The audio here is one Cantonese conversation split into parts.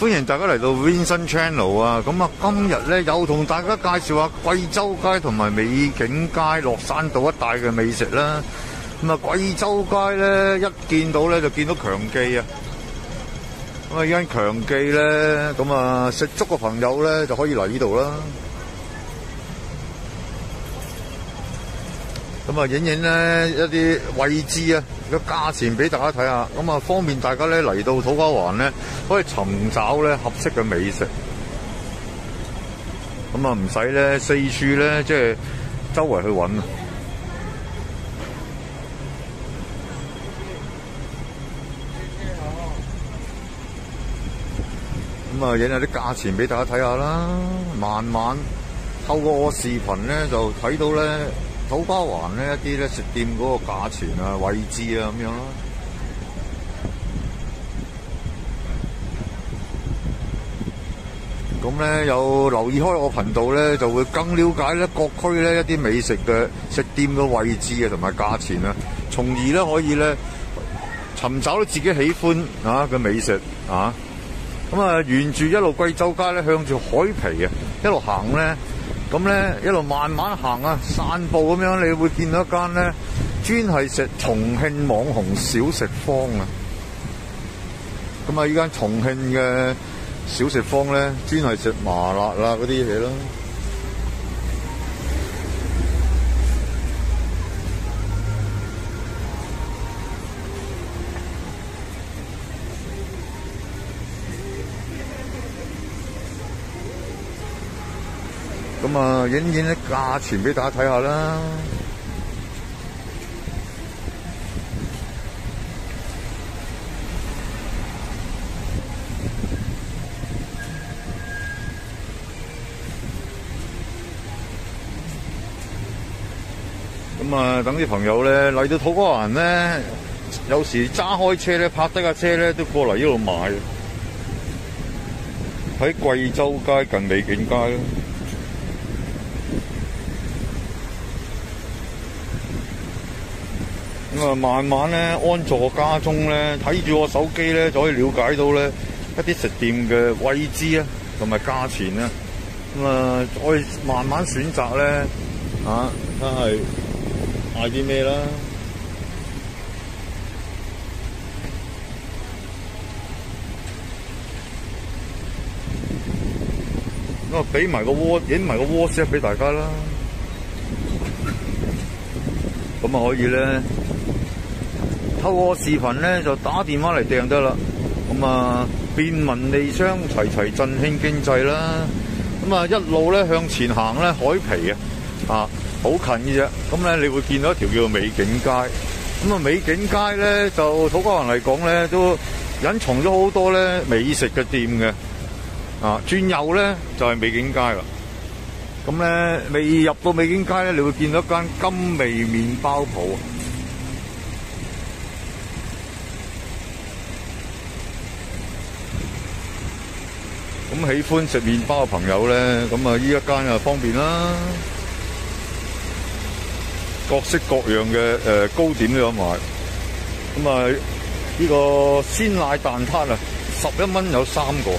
歡迎大家嚟到 Vincent Channel 啊！咁啊，今日咧又同大家介紹下貴州街同埋美景街落山道一帶嘅美食啦。咁啊，貴州街咧一見到咧就見到強記啊！咁啊，依間強記咧，咁啊食粥嘅朋友咧就可以嚟呢度啦。咁啊，影影咧一啲位置啊，個價錢俾大家睇下，咁啊方便大家咧嚟到土瓜灣咧可以尋找咧合適嘅美食。咁啊唔使咧四處咧即係周圍去揾啊。咁啊影下啲價錢俾大家睇下啦，慢慢透過我視頻咧就睇到咧。土瓜灣呢一啲咧食店嗰個價錢啊、位置啊咁樣啦。咁咧有留意開我頻道咧，就會更了解咧各區咧一啲美食嘅食店嘅位置啊同埋價錢啊，從而咧可以咧尋找到自己喜歡啊嘅美食啊。咁啊沿住一路貴州街咧向住海皮啊一路行咧。咁咧一路慢慢行啊，散步咁樣，你會見到一間咧專係食重慶網紅小食坊啊。咁啊，呢間重慶嘅小食坊咧，專係食麻辣啦嗰啲嘢咯。咁啊，影影啲價錢俾大家睇下啦。咁啊，等啲朋友咧嚟到土瓜灣咧，有時揸開車咧，泊低架車咧，都過嚟呢度買。喺貴州街近美景街咯。咁啊，慢慢咧安坐家中咧，睇住我手機咧，就可以了解到咧一啲食店嘅位置啊，同埋價錢啊。咁啊，再慢慢選擇咧，睇係嗌啲咩啦。咁啊，俾埋個影埋個 WhatsApp 俾大家啦。咁啊，可以咧。透過視頻咧就打電話嚟訂得啦，咁啊便民利商，齊齊振興經濟啦。咁啊一路咧向前行咧，海皮好近嘅啫。咁咧你會見到一條叫做美景街。咁啊美景街咧就土瓜灣嚟講咧都隱藏咗好多咧美食嘅店嘅。轉右咧就係美景街啦。咁咧未入到美景街咧，你會見到一間金味麵包鋪。咁喜歡食麵包嘅朋友咧，咁啊呢一間啊方便啦，各式各樣嘅糕點都有賣。咁啊呢個鮮奶蛋撻啊，11蚊有3個。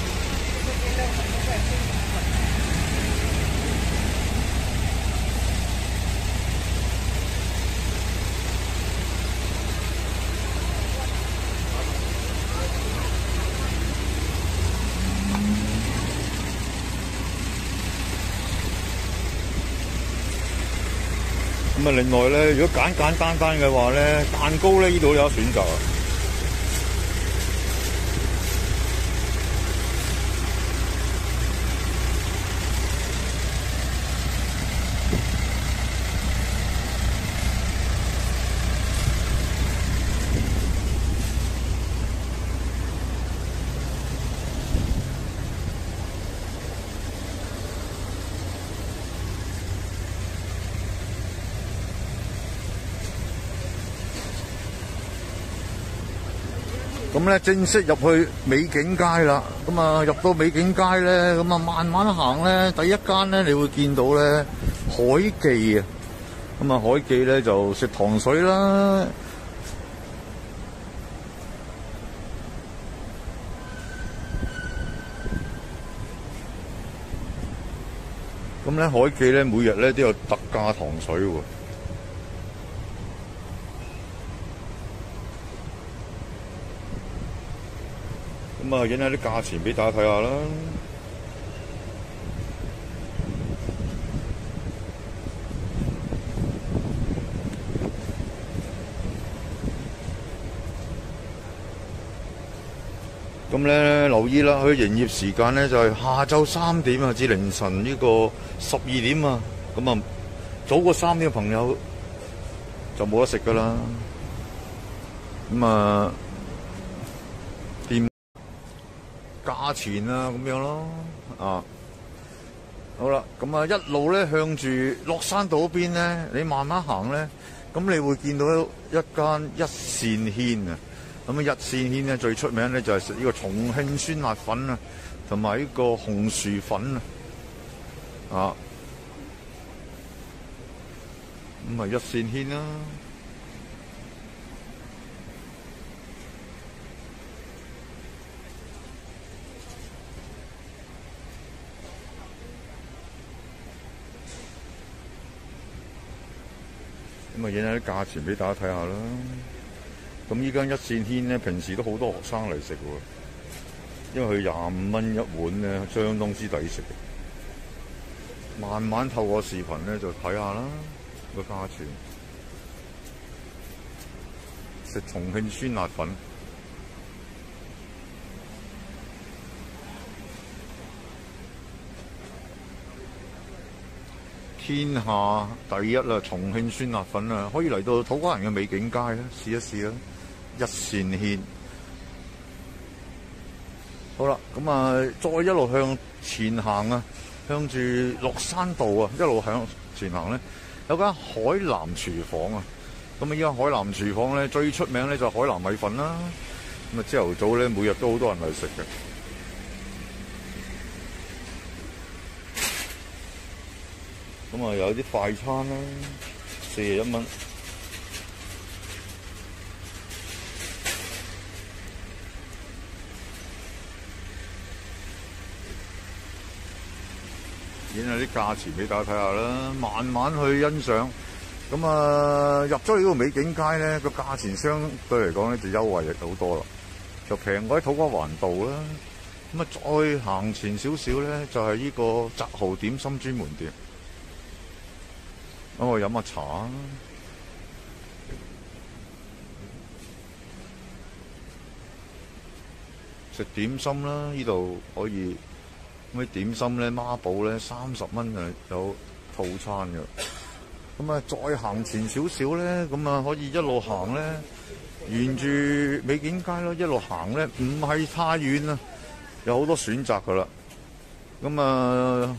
咁啊，另外咧，如果簡單嘅話咧，蛋糕咧呢度有得選擇啊。咁咧正式入去美景街啦，咁啊入到美景街咧，咁啊慢慢行咧，第一間咧你會見到咧海記啊，咁啊海記咧就食糖水啦。咁咧海記咧每日咧都有特價糖水喎。咁啊，影下啲價錢俾大家睇下啦。咁咧留意啦，佢營業時間咧就係下晝3點啊至凌晨呢個12點啊。咁啊，早過3點嘅朋友就冇得食噶啦。咁啊，店價錢啊咁樣咯。啊，好啦，咁啊一路咧向住落山道嗰邊咧，你慢慢行咧，咁你會見到一間一線軒啊。咁啊，一線軒咧最出名咧就係食呢個重慶酸辣粉啊，同埋呢個紅薯粉啊。咁啊，一線軒啦。咁啊，影下啲價錢俾大家睇下啦。咁依間一線軒咧，平時都好多學生嚟食喎，因為佢25蚊一碗咧，相當之抵食嘅。慢慢透過視頻咧就睇下啦個價錢。食重慶酸辣粉，天下第一啦！重慶酸辣粉啊，可以嚟到土瓜灣嘅美景街啦，試一試啦！一線軒，好啦，咁啊，再一路向前行啊，向住落山道啊，一路向前行咧，有間海南廚房啊。咁啊，依間海南廚房咧最出名咧就係海南米粉啦。咁啊，朝頭早咧每日都好多人嚟食嘅。咁啊，有啲快餐啦，41蚊。影下啲價錢俾大家睇下啦，慢慢去欣賞。咁啊，入咗呢個美景街咧，個價錢相對嚟講咧就優惠好多啦，就平過喺土瓜灣道啦。咁啊，再行前少少咧，就係呢個澤豪點心專門店。咁我飲下茶，食點心啦，呢度可以。咁啲點心咧，孖寶咧30蚊啊，有套餐嘅。咁啊，再行前少少咧，咁啊可以一路行咧，沿住美景街咯，一路行咧，唔係太遠啊，有好多選擇噶啦。咁啊，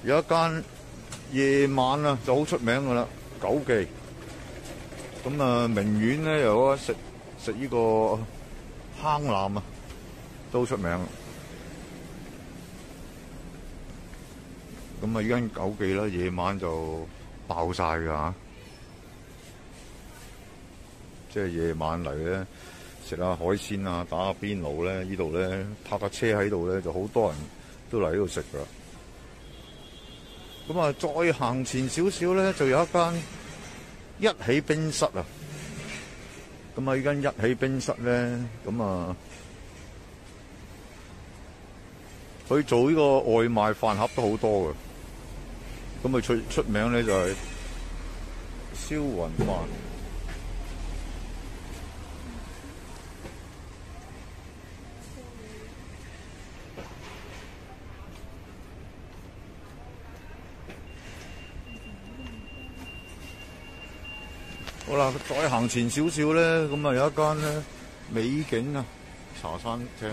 有一間夜晚啊就好出名噶啦，九記。咁啊，名苑咧有得食呢個坑腩啊，都好出名。咁啊，依間九記啦，夜晚就爆晒㗎嚇，即係夜晚嚟咧食下海鮮啊，打下邊爐咧，呢度咧泊架車喺度咧，就好多人都嚟呢度食㗎。咁啊，再行前少少咧，就有一間一起冰室啊。咁啊，依間一起冰室咧，咁啊，佢做呢個外賣飯盒都好多㗎。咁佢出名咧就係燒雲飯。好啦，再行前少少咧，咁啊有一間咧美景啊茶餐廳。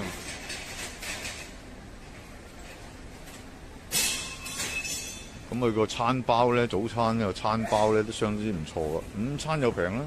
咁佢個餐包咧，早餐呢個餐包咧都相當之唔錯啊，午餐又平啦。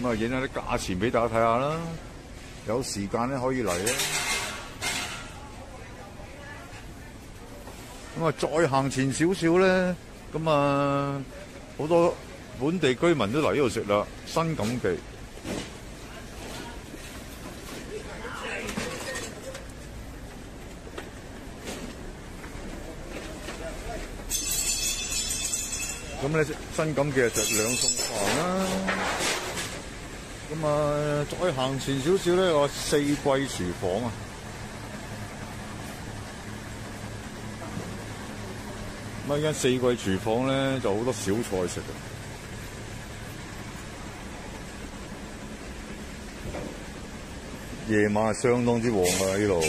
咁啊，影下啲價錢俾大家睇下啦。有時間咧可以嚟咧。咁啊，再行前少少咧，咁啊好多本地居民都嚟呢度食啦。新錦記。咁咧新錦記就食兩餸飯啦。咁啊，再行前少少咧，有四季廚房啊。咁啊，依間四季廚房咧就好多小菜食嘅。夜晚係相當之旺啊！呢度。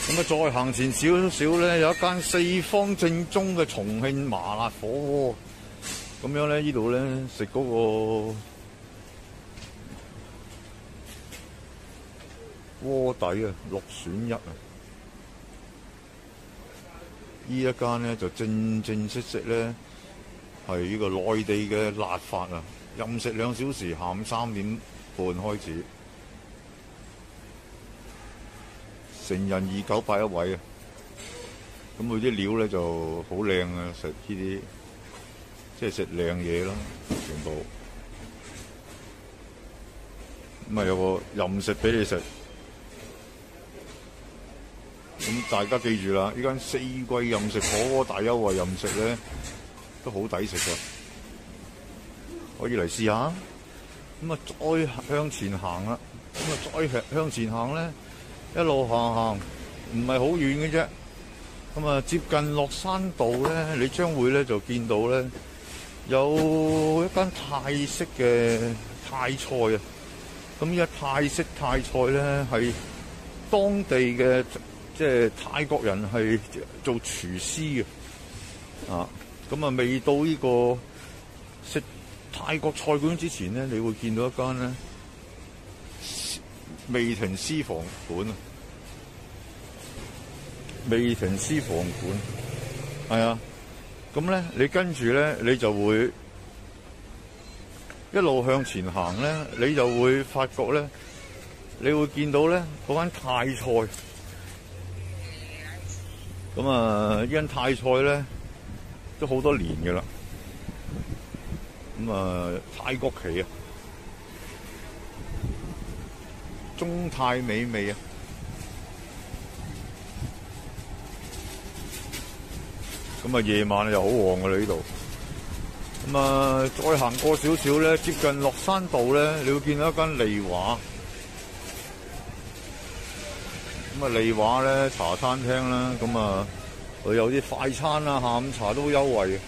咁啊，再行前少少咧，有一間四方正宗嘅重慶麻辣火鍋。咁樣咧，呢度咧食嗰個鍋底啊，6選1啊！呢一間咧就正正式式咧係呢個內地嘅辣法啊！任食2小時，下午3點半開始，成人298一位啊！咁佢啲料咧就好靚啊，食呢啲。即係食靚嘢啦，全部咁啊，有個任食俾你食。咁大家記住啦，呢間四季任食火鍋大優惠任食咧都好抵食㗎，可以嚟試下。咁啊，再向前行啦，咁啊，再向前行咧，一路行唔係好遠嘅啫。咁啊，接近落山道咧，你將會咧就見到咧。有一間泰式嘅泰菜啊！咁呢家泰式泰菜咧係當地嘅即係泰國人係做廚師嘅啊！咁啊，未到呢個食泰國菜館之前咧，你會見到一間咧味亭私房館啊！味亭私房館係啊！咁咧，你跟住咧，你就會一路向前行咧，你就會發覺咧，你會見到咧嗰間泰菜。咁啊，呢間泰菜咧都好多年嘅啦。咁啊，泰國旗啊，中泰美味啊。咁啊，夜晚又好旺㗎啦呢度。咁啊，再行過少少咧，接近落山道咧，你會見到一間利華。咁啊，利華咧茶餐廳啦，咁啊，佢有啲快餐啊、下午茶都好優惠嘅。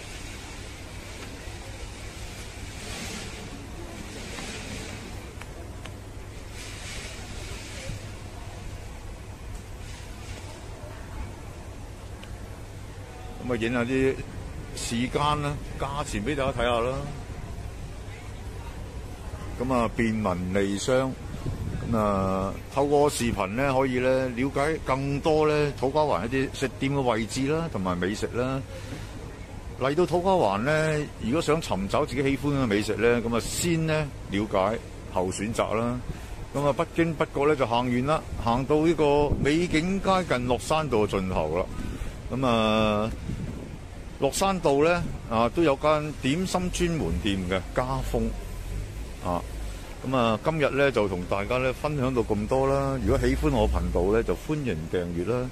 咁啊，影下啲時間啦、價錢俾大家睇下啦。咁啊，便民利商。咁啊，透過視頻咧，可以咧了解更多咧土瓜灣一啲食店嘅位置啦，同埋美食啦。嚟到土瓜灣咧，如果想尋找自己喜歡嘅美食咧，咁啊先咧了解後選擇啦。咁啊，不經不覺咧就行完啦，行到呢個美景街近落山道嘅盡頭啦。咁啊，落山道咧都有間點心專門店嘅家風啊。咁啊，今日咧就同大家咧分享到咁多啦。如果喜歡我頻道咧，就歡迎訂閱啦，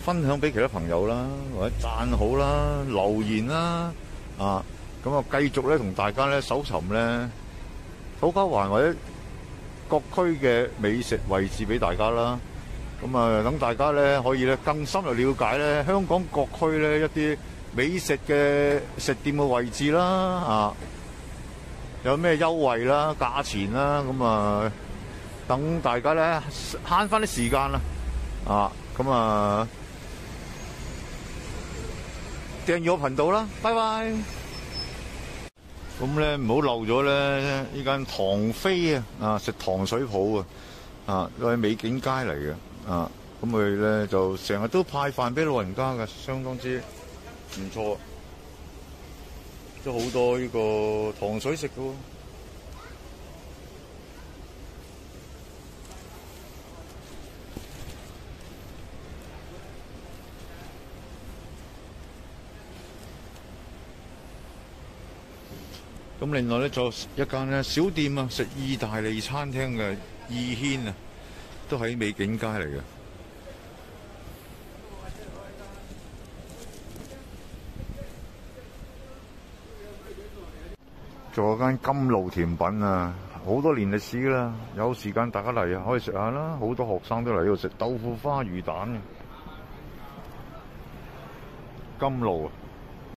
分享俾其他朋友啦，或者讚好啦、留言啦啊。咁啊，繼續咧同大家咧搜尋咧土瓜灣或者各區嘅美食位置俾大家啦。咁啊，等大家咧可以咧更深入了解咧香港各區咧一啲美食嘅食店嘅位置啦啊。有咩優惠啦、價錢啦，咁啊，等大家咧慳翻啲時間啦，啊，咁啊，訂閱我頻道啦，拜拜。咁咧唔好漏咗咧呢間唐飛啊，食糖水鋪啊，都係美景街嚟嘅啊，咁佢咧就成日都派飯俾老人家嘅，相當之唔錯。都好多呢個糖水食嘅喎。咁另外咧，仲有一間咧小店啊，食意大利餐廳嘅意軒啊，都喺美景街嚟嘅。仲有間金露甜品啊，好多年歷史啦，有時間大家嚟啊，可以食下啦。好多學生都嚟呢度食豆腐花魚蛋嘅金露啊。